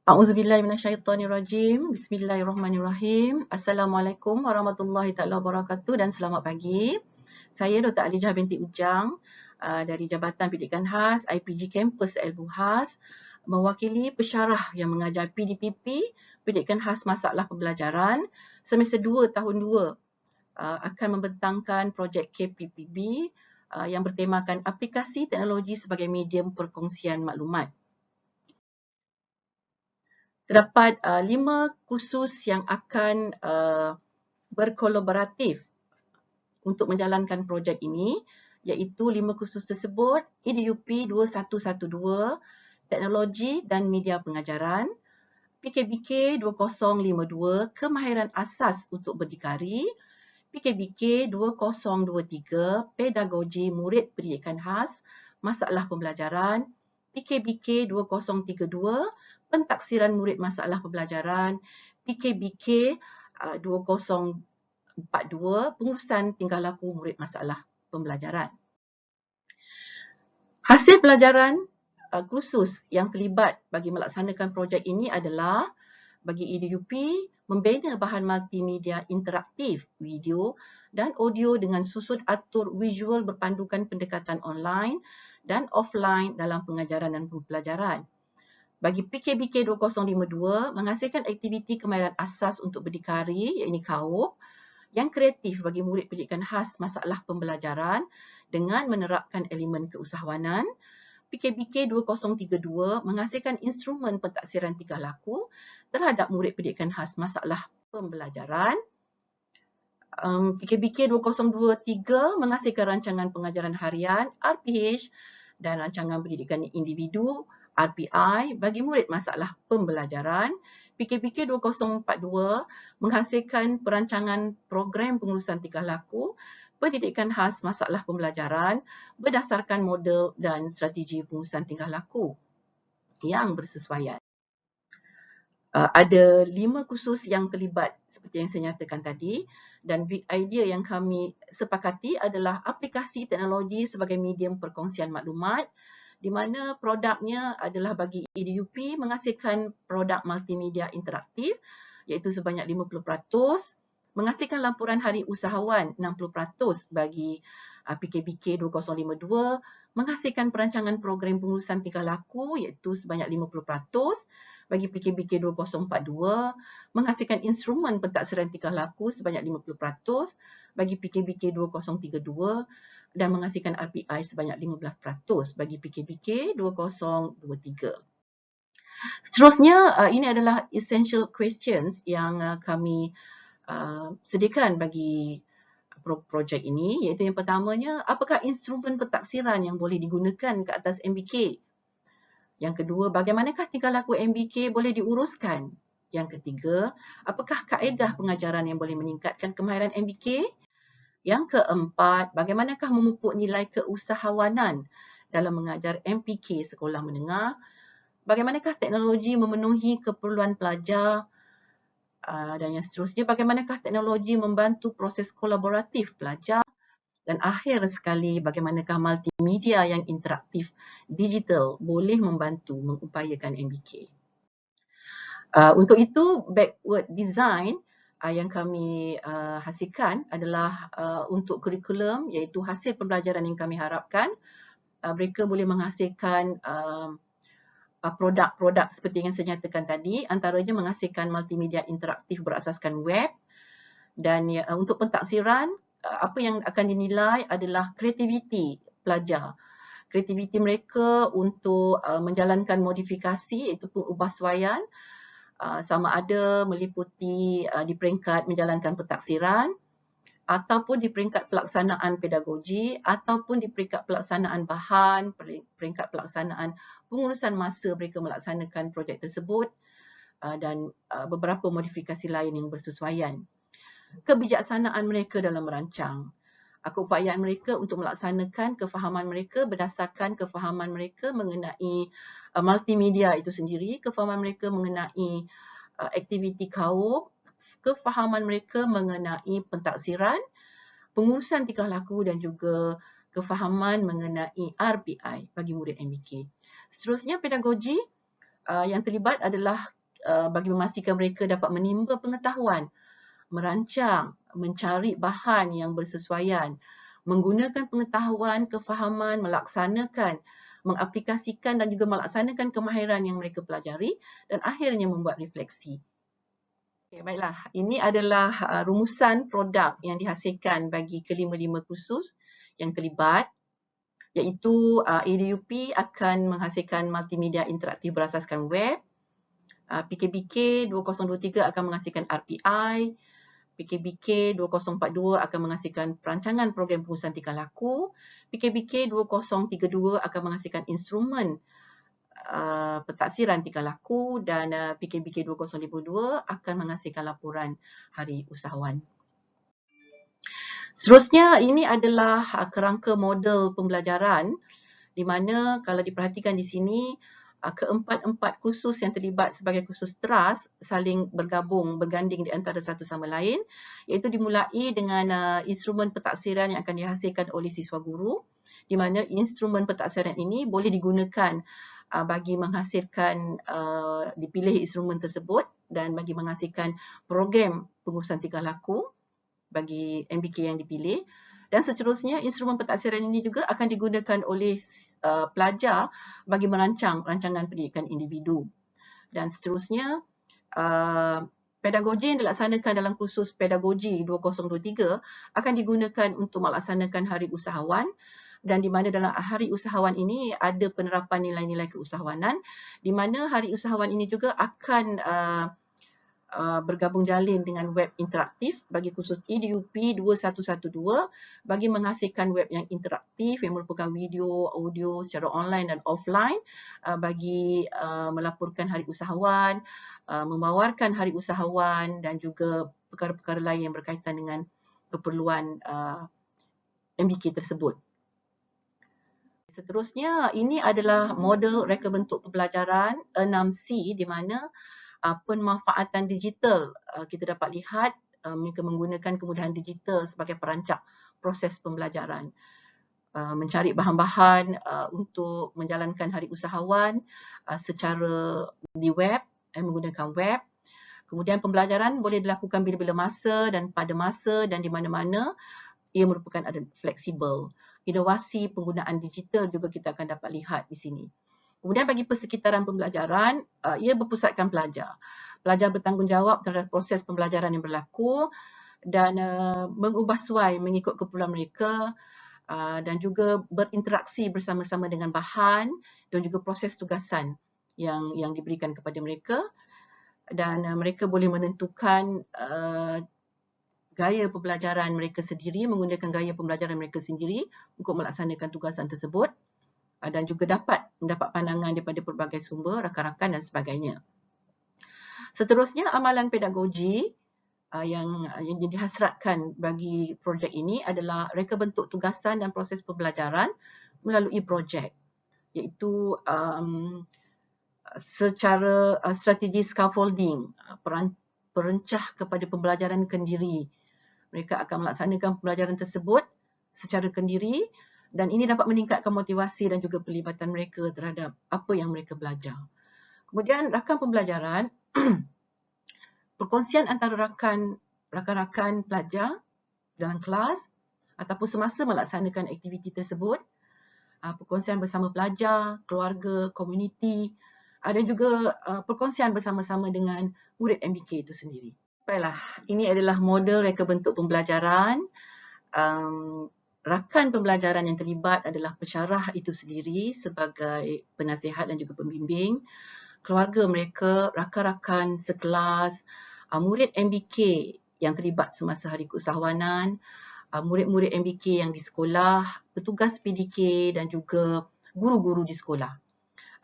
A'udzubillahi minasyaitonirrajim. Bismillahirrahmanirrahim. Assalamualaikum warahmatullahi taala wabarakatuh dan selamat pagi. Saya Dr. Alijah binti Ujang dari Jabatan Pendidikan Khas IPG Kampus Al-Buhas, mewakili pesyarah yang mengajar PDPP Pendidikan Khas Masalah Pembelajaran semester 2 tahun 2 akan membentangkan projek KPPB yang bertemakan aplikasi teknologi sebagai medium perkongsian maklumat. Terdapat 5 kursus yang akan berkolaboratif untuk menjalankan projek ini, iaitu 5 kursus tersebut: EDUP 2112, Teknologi dan Media Pengajaran; PKBK 2052, Kemahiran Asas untuk Berdikari; PKBK 2023, Pedagogi Murid Pendidikan Khas Masalah Pembelajaran; PKBK 2032, Pentaksiran Murid Masalah Pembelajaran; PKBK 2042, Pengurusan Tingkah Laku Murid Masalah Pembelajaran. Hasil pelajaran kursus yang terlibat bagi melaksanakan projek ini adalah: bagi EDUP, membina bahan multimedia interaktif, video dan audio dengan susun atur visual berpandukan pendekatan online dan offline dalam pengajaran dan pembelajaran. Bagi PKBK 2052, menghasilkan aktiviti kemahiran asas untuk berdikari, iaitu KAUP, yang kreatif bagi murid pendidikan khas masalah pembelajaran dengan menerapkan elemen keusahawanan. PKBK 2032 menghasilkan instrumen pentaksiran tingkah laku terhadap murid pendidikan khas masalah pembelajaran. PKBK 2023 menghasilkan rancangan pengajaran harian RPH dan rancangan pendidikan individu RPI bagi murid masalah pembelajaran. PKBK 2042 menghasilkan perancangan program pengurusan tingkah laku pendidikan khas masalah pembelajaran berdasarkan model dan strategi pengurusan tingkah laku yang bersesuaian. Ada 5 kursus yang terlibat seperti yang saya nyatakan tadi, dan big idea yang kami sepakati adalah aplikasi teknologi sebagai medium perkongsian maklumat, di mana produknya adalah bagi EDUP menghasilkan produk multimedia interaktif iaitu sebanyak 50%, menghasilkan lampuran hari usahawan 60% bagi PKBK 2052, menghasilkan perancangan program pengurusan tingkah laku iaitu sebanyak 50%, bagi PKBK 2042, menghasilkan instrumen pentaksiran tingkah laku sebanyak 50%, bagi PKBK 2032, dan menghasilkan RPI sebanyak 15% bagi PKBK 2023. Seterusnya, ini adalah essential questions yang kami sediakan bagi projek ini, iaitu yang pertamanya, apakah instrumen pentaksiran yang boleh digunakan ke atas MBK? Yang kedua, bagaimanakah tingkah laku MBK boleh diuruskan? Yang ketiga, apakah kaedah pengajaran yang boleh meningkatkan kemahiran MBK? Yang keempat, bagaimanakah memupuk nilai keusahawanan dalam mengajar MPK sekolah menengah? Bagaimanakah teknologi memenuhi keperluan pelajar? Dan yang seterusnya, bagaimanakah teknologi membantu proses kolaboratif pelajar? Dan akhir sekali, bagaimanakah multimedia yang interaktif digital boleh membantu mengupayakan MBK. Untuk itu, backward design yang kami hasilkan adalah untuk kurikulum, iaitu hasil pembelajaran yang kami harapkan. Mereka boleh menghasilkan produk-produk seperti yang saya nyatakan tadi, antaranya menghasilkan multimedia interaktif berasaskan web, dan untuk pentaksiran, apa yang akan dinilai adalah kreativiti pelajar. Kreativiti mereka untuk menjalankan modifikasi, iaitu pengubahsuaian, sama ada meliputi di peringkat menjalankan pentaksiran, ataupun di peringkat pelaksanaan pedagogi, ataupun di peringkat pelaksanaan bahan, peringkat pelaksanaan pengurusan masa mereka melaksanakan projek tersebut, dan beberapa modifikasi lain yang bersesuaian. Kebijaksanaan mereka dalam merancang, keupayaan mereka untuk melaksanakan kefahaman mereka berdasarkan kefahaman mereka mengenai multimedia itu sendiri, kefahaman mereka mengenai aktiviti KAUP, kefahaman mereka mengenai pentaksiran, pengurusan tingkah laku, dan juga kefahaman mengenai RPI bagi murid MBK. Seterusnya, pedagogi. yang terlibat adalah bagi memastikan mereka dapat menimba pengetahuan, merancang, mencari bahan yang bersesuaian, menggunakan pengetahuan, kefahaman, melaksanakan, mengaplikasikan dan juga melaksanakan kemahiran yang mereka pelajari dan akhirnya membuat refleksi. Okay, baiklah, ini adalah rumusan produk yang dihasilkan bagi kelima-lima kursus yang terlibat, iaitu ADUP akan menghasilkan multimedia interaktif berasaskan web, PKBK 2023 akan menghasilkan RPI, PKBK 2042 akan menghasilkan perancangan program pengurusan tingkah laku, PKBK 2032 akan menghasilkan instrumen pentaksiran tingkah laku dan PKBK 2052 akan menghasilkan laporan hari usahawan. Seterusnya, ini adalah kerangka model pembelajaran di mana kalau diperhatikan di sini, keempat-empat kursus yang terlibat sebagai kursus teras saling berganding di antara satu sama lain, iaitu dimulai dengan instrumen pentaksiran yang akan dihasilkan oleh siswa guru, di mana instrumen pentaksiran ini boleh digunakan bagi menghasilkan dipilih instrumen tersebut dan bagi menghasilkan program pengurusan tingkah laku bagi MBK yang dipilih. Dan seterusnya, instrumen pentaksiran ini juga akan digunakan oleh pelajar bagi merancang rancangan pendidikan individu. Dan seterusnya, pedagogi yang dilaksanakan dalam kursus pedagogi 2023 akan digunakan untuk melaksanakan hari usahawan, dan di mana dalam hari usahawan ini ada penerapan nilai-nilai keusahawanan, di mana hari usahawan ini juga akan bergabung jalin dengan web interaktif bagi kursus EDUP 2112 bagi menghasilkan web yang interaktif yang merupakan video, audio secara online dan offline bagi melaporkan hari usahawan, memawarkan hari usahawan dan juga perkara-perkara lain yang berkaitan dengan keperluan MBK tersebut. Seterusnya, ini adalah model reka bentuk pembelajaran 6C di mana pemanfaatan digital. Kita dapat lihat mereka menggunakan kemudahan digital sebagai perancang proses pembelajaran. Mencari bahan-bahan untuk menjalankan hari usahawan secara di web, menggunakan web. Kemudian pembelajaran boleh dilakukan bila-bila masa dan pada masa dan di mana-mana. Ia merupakan ada fleksibel. Inovasi penggunaan digital juga kita akan dapat lihat di sini. Kemudian bagi persekitaran pembelajaran, ia berpusatkan pelajar. Pelajar bertanggungjawab terhadap proses pembelajaran yang berlaku dan mengubah suai mengikut keperluan mereka dan juga berinteraksi bersama-sama dengan bahan dan juga proses tugasan yang diberikan kepada mereka, dan mereka boleh menentukan gaya pembelajaran mereka sendiri, menggunakan gaya pembelajaran mereka sendiri untuk melaksanakan tugasan tersebut dan juga dapat mendapat pandangan daripada pelbagai sumber, rakan-rakan dan sebagainya. Seterusnya, amalan pedagogi yang dihasratkan bagi projek ini adalah reka bentuk tugasan dan proses pembelajaran melalui projek, iaitu secara strategi scaffolding, perencah kepada pembelajaran kendiri. Mereka akan melaksanakan pembelajaran tersebut secara kendiri dan ini dapat meningkatkan motivasi dan juga pelibatan mereka terhadap apa yang mereka belajar. Kemudian rakan pembelajaran, perkongsian antara rakan-rakan pelajar dalam kelas ataupun semasa melaksanakan aktiviti tersebut, perkongsian bersama pelajar, keluarga, komuniti, dan juga perkongsian bersama-sama dengan murid MBK itu sendiri. Baiklah, ini adalah model reka bentuk pembelajaran. Rakan pembelajaran yang terlibat adalah pensyarah itu sendiri sebagai penasihat dan juga pembimbing, keluarga mereka, rakan-rakan sekelas, murid MBK yang terlibat semasa hari keusahawanan, murid-murid MBK yang di sekolah, petugas PDK dan juga guru-guru di sekolah.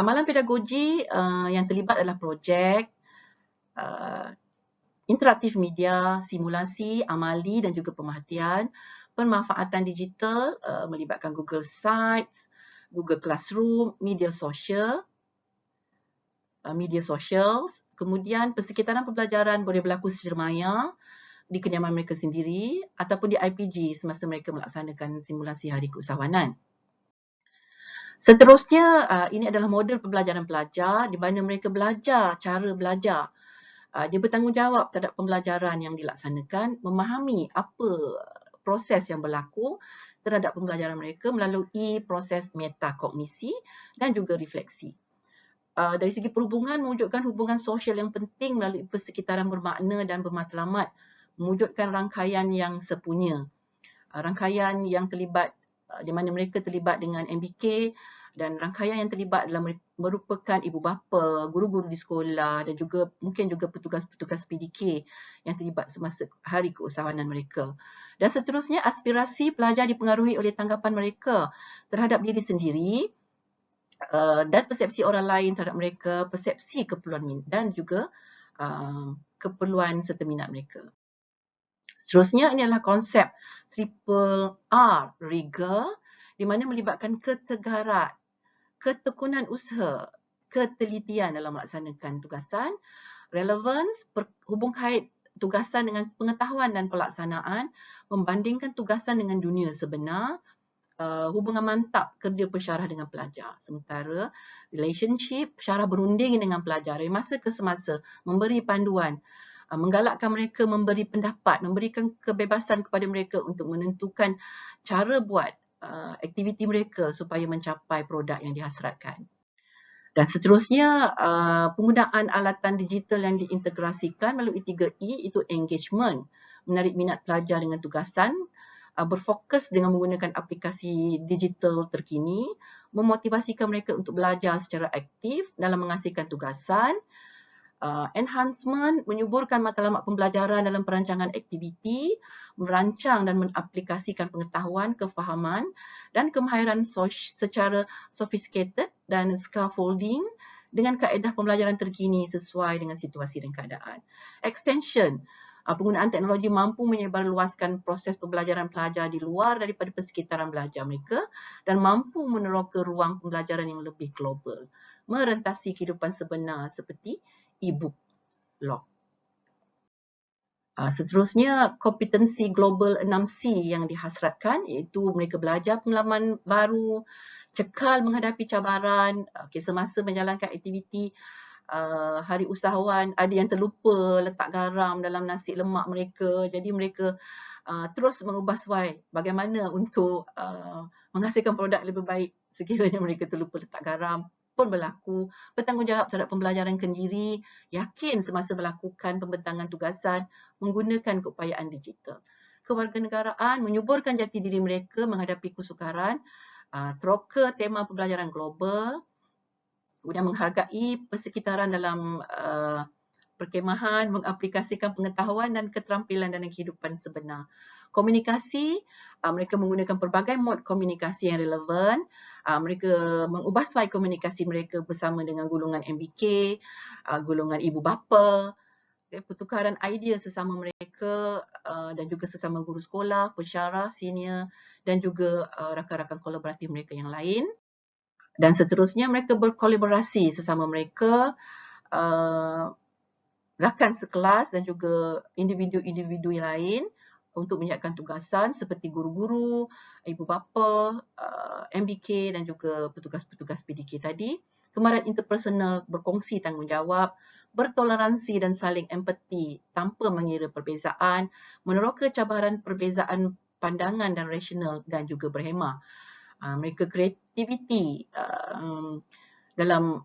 Amalan pedagogi yang terlibat adalah projek, interaktif media, simulasi, amali dan juga pemerhatian, pemanfaatan digital melibatkan Google Sites, Google Classroom, media sosial, kemudian persekitaran pembelajaran boleh berlaku secara maya di kediaman mereka sendiri ataupun di IPG semasa mereka melaksanakan simulasi hari keusahawanan. Seterusnya, ini adalah model pembelajaran pelajar di mana mereka belajar cara belajar. Dia bertanggungjawab terhadap pembelajaran yang dilaksanakan, memahami apa proses yang berlaku terhadap pembelajaran mereka melalui proses metakognisi dan juga refleksi. Dari segi perhubungan, mewujudkan hubungan sosial yang penting melalui persekitaran bermakna dan bermatlamat, mewujudkan rangkaian yang sepunya. Rangkaian yang terlibat di mana mereka terlibat dengan MBK dan rangkaian yang terlibat adalah merupakan ibu bapa, guru-guru di sekolah dan juga mungkin juga petugas-petugas PDK yang terlibat semasa hari keusahawanan mereka. Dan seterusnya, aspirasi pelajar dipengaruhi oleh tanggapan mereka terhadap diri sendiri dan persepsi orang lain terhadap mereka, persepsi keperluan dan juga keperluan serta minat mereka. Seterusnya, ini adalah konsep triple R, rigor, di mana melibatkan ketegaran, ketekunan usaha, ketelitian dalam melaksanakan tugasan, relevance, hubung kait tugasan dengan pengetahuan dan pelaksanaan, membandingkan tugasan dengan dunia sebenar, hubungan mantap kerja pensyarah dengan pelajar. Sementara relationship, syarah berunding dengan pelajar dari masa ke semasa, memberi panduan, menggalakkan mereka memberi pendapat, memberikan kebebasan kepada mereka untuk menentukan cara buat aktiviti mereka supaya mencapai produk yang dihasratkan. Dan seterusnya, penggunaan alatan digital yang diintegrasikan melalui 3E itu engagement, menarik minat pelajar dengan tugasan, berfokus dengan menggunakan aplikasi digital terkini, memotivasikan mereka untuk belajar secara aktif dalam menghasilkan tugasan, enhancement, menyuburkan matlamat pembelajaran dalam perancangan aktiviti, merancang dan mengaplikasikan pengetahuan, kefahaman dan kemahiran secara sophisticated dan scaffolding dengan kaedah pembelajaran terkini sesuai dengan situasi dan keadaan. Extension, penggunaan teknologi mampu menyebarluaskan proses pembelajaran pelajar di luar daripada persekitaran belajar mereka dan mampu meneroka ruang pembelajaran yang lebih global, merentasi kehidupan sebenar seperti e-book log. Seterusnya, kompetensi global 6C yang dihasratkan iaitu mereka belajar pengalaman baru, cekal menghadapi cabaran, semasa menjalankan aktiviti hari usahawan, ada yang terlupa letak garam dalam nasi lemak mereka, jadi mereka terus mengubah suai bagaimana untuk menghasilkan produk lebih baik sekiranya mereka terlupa letak garam pun berlaku, bertanggungjawab terhadap pembelajaran kendiri, yakin semasa melakukan pembentangan tugasan menggunakan keupayaan digital. Kewarganegaraan, menyuburkan jati diri mereka menghadapi kesukaran, teroka tema pembelajaran global, kemudian menghargai persekitaran dalam perkemahan, mengaplikasikan pengetahuan dan keterampilan dalam kehidupan sebenar. Komunikasi, mereka menggunakan pelbagai mod komunikasi yang relevan. Mereka mengubah suai komunikasi mereka bersama dengan golongan MBK, golongan ibu bapa, pertukaran idea sesama mereka dan juga sesama guru sekolah, pensyarah, senior dan juga rakan-rakan kolaboratif mereka yang lain. Dan seterusnya, mereka berkolaborasi sesama mereka, rakan sekelas dan juga individu-individu yang lain untuk menyiapkan tugasan seperti guru-guru, ibu bapa, MBK dan juga petugas-petugas PDK tadi. Kemahiran interpersonal, berkongsi tanggungjawab, bertoleransi dan saling empati tanpa mengira perbezaan, meneroka cabaran perbezaan pandangan dan rasional dan juga berhemah. Mereka kreativiti dalam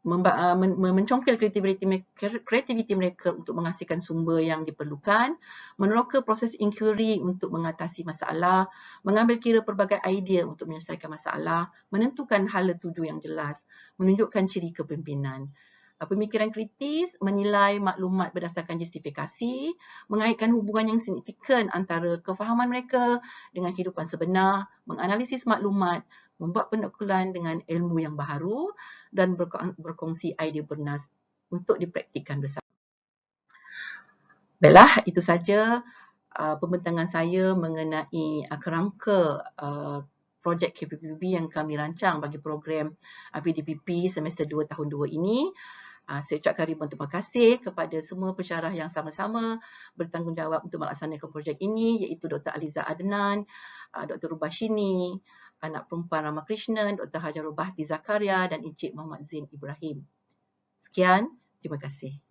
mencongkel kreativiti mereka untuk menghasilkan sumber yang diperlukan, meneroka proses inquiry untuk mengatasi masalah, mengambil kira pelbagai idea untuk menyelesaikan masalah, menentukan hala tuju yang jelas, menunjukkan ciri kepimpinan. Pemikiran kritis, menilai maklumat berdasarkan justifikasi, mengaitkan hubungan yang signifikan antara kefahaman mereka dengan kehidupan sebenar, menganalisis maklumat, membuat penukulan dengan ilmu yang baharu dan berkongsi idea bernas untuk dipraktikkan bersama. Baiklah, itu saja pembentangan saya mengenai kerangka projek KPPB yang kami rancang bagi program PDPP semester 2 tahun 2 ini. Saya ucapkan ribuan terima kasih kepada semua pensyarah yang sama-sama bertanggungjawab untuk melaksanakan projek ini, iaitu Dr. Aliza Adnan, Dr. Rubashini, anak perempuan Ramakrishnan, Dr. Hajarul Bahti Zakaria dan Encik Muhammad Zain Ibrahim. Sekian, terima kasih.